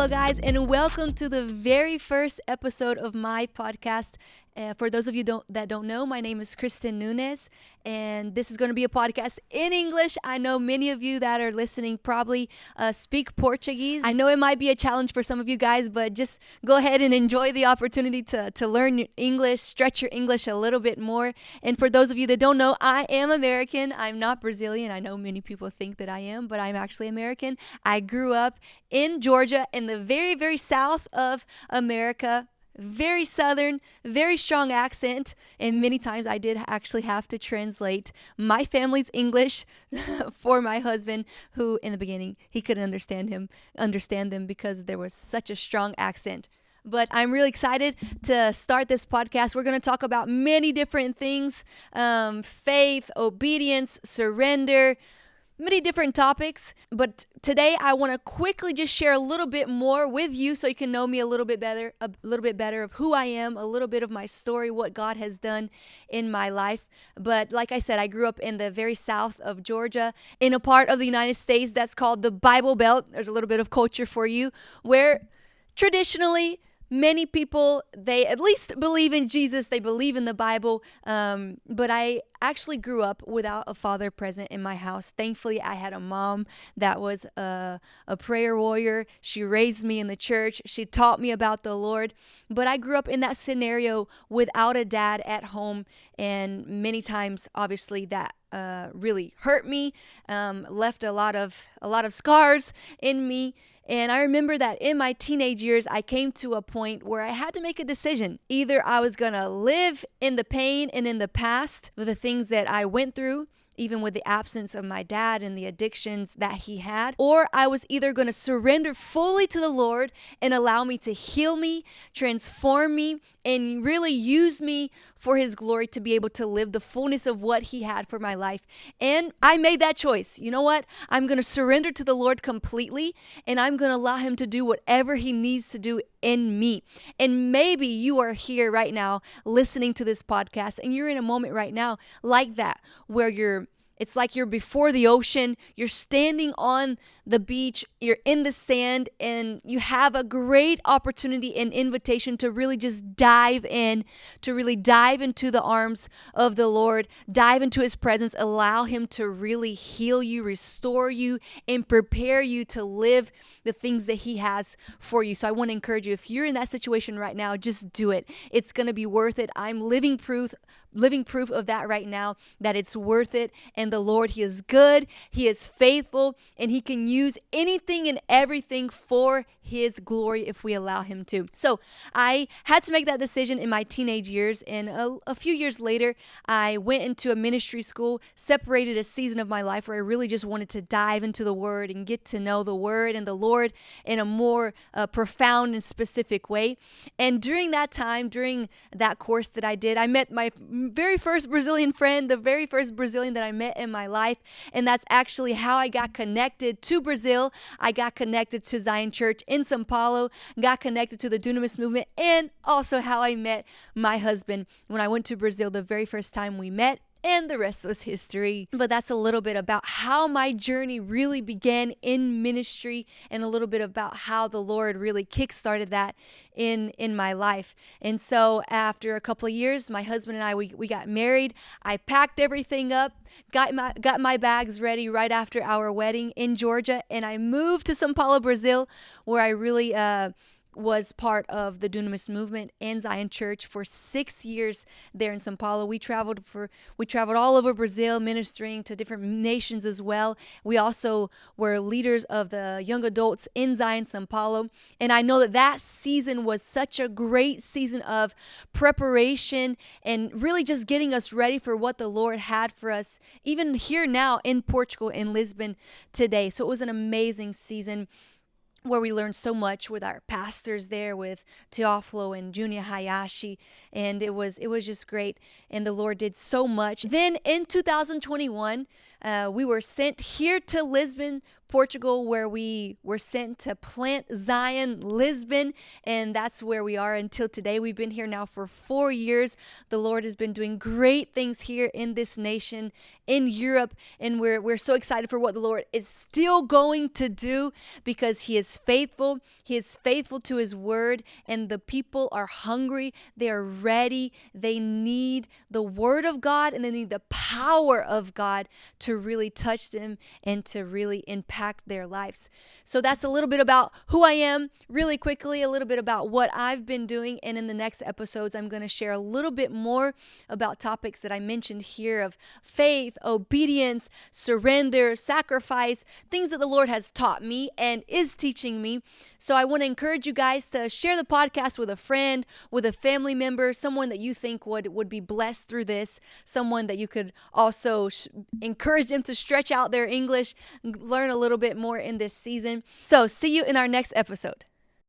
Hello, guys, and welcome to the very first episode of my podcast. For those of you that don't know, my name is Kristin Nunes, and this is going to be a podcast in English. I know many of you that are listening probably speak Portuguese. I know it might be a challenge for some of you guys, but just go ahead and enjoy the opportunity to learn your English, stretch your English a little bit more. And for those of you that don't know, I am American. I'm not Brazilian. I know many people think that I am, but I'm actually American. I grew up in Georgia, in the very, very south of America. Very southern, very strong accent, and many times I did actually have to translate my family's English for my husband, who in the beginning he couldn't understand them because there was such a strong accent. But I'm really excited to start this podcast. We're going to talk about many different things: faith, obedience, surrender, many different topics. But today I want to quickly just share a little bit more with you so you can know me a little bit better of who I am, a little bit of my story, what God has done in my life. But like I said, I grew up in the very south of Georgia, in a part of the United States that's called the Bible Belt. There's a little bit of culture for you, where traditionally many people, they at least believe in Jesus, they believe in the Bible, but I actually grew up without a father present in my house. Thankfully, I had a mom that was a prayer warrior. She raised me in the church. She taught me about the Lord, but I grew up in that scenario without a dad at home, and many times, obviously, that really hurt me, left a lot of scars in me. And I remember that in my teenage years, I came to a point where I had to make a decision. Either I was going to live in the pain and in the past with the things that I went through, even with the absence of my dad and the addictions that he had, or I was either going to surrender fully to the Lord and allow me to heal me, transform me, and really use me for his glory to be able to live the fullness of what he had for my life. And I made that choice. You know what? I'm going to surrender to the Lord completely, and I'm going to allow him to do whatever he needs to do in me. And maybe you are here right now listening to this podcast, and you're in a moment right now like that, where it's like you're before the ocean, you're standing on the beach, you're in the sand, and you have a great opportunity and invitation to really just dive into the arms of the Lord, dive into his presence, allow him to really heal you, restore you, and prepare you to live the things that he has for you. So I want to encourage you, if you're in that situation right now, just do it. It's going to be worth it. I'm living proof of that right now, that it's worth it. And the Lord, he is good, he is faithful, and he can use anything and everything for his glory if we allow him to. So I had to make that decision in my teenage years, and a few years later, I went into a ministry school, separated a season of my life where I really just wanted to dive into the Word and get to know the Word and the Lord in a more profound and specific way. And during that time, during that course that I did, I met my very first Brazilian friend, the very first Brazilian that I met in my life, and that's actually how I got connected to Brazil. I got connected to Zion Church in São Paulo, got connected to the Dunamis movement, and also how I met my husband when I went to Brazil the very first time we met. And the rest was history. But that's a little bit about how my journey really began in ministry, and a little bit about how the Lord really kickstarted that in my life. And so after a couple of years, my husband and I, we got married. I packed everything up, got my bags ready right after our wedding in Georgia, and I moved to São Paulo, Brazil, where I really was part of the Dunamis movement and Zion Church for 6 years there in São Paulo. We traveled all over Brazil, ministering to different nations as well. We also were leaders of the young adults in Zion São Paulo. And I know that season was such a great season of preparation and really just getting us ready for what the Lord had for us, even here now in Portugal, in Lisbon today. So it was an amazing season where we learned so much with our pastors there, with Teofilo and Junia Hayashi, and it was just great, and the Lord did so much. Then in 2021, We were sent here to Lisbon, Portugal, where we were sent to plant Zion, Lisbon, and that's where we are until today. We've been here now for 4 years. The Lord has been doing great things here in this nation, in Europe, and we're so excited for what the Lord is still going to do because He is faithful. He is faithful to His word, and the people are hungry. They are ready. They need the word of God, and they need the power of God to really touch them and to really impact their lives. So that's a little bit about who I am, really quickly, a little bit about what I've been doing. And in the next episodes, I'm going to share a little bit more about topics that I mentioned here of faith, obedience, surrender, sacrifice, things that the Lord has taught me and is teaching me. So I want to encourage you guys to share the podcast with a friend, with a family member, someone that you think would be blessed through this, someone that you could also encourage them to stretch out their English, learn a little bit more in this season. So see you in our next episode.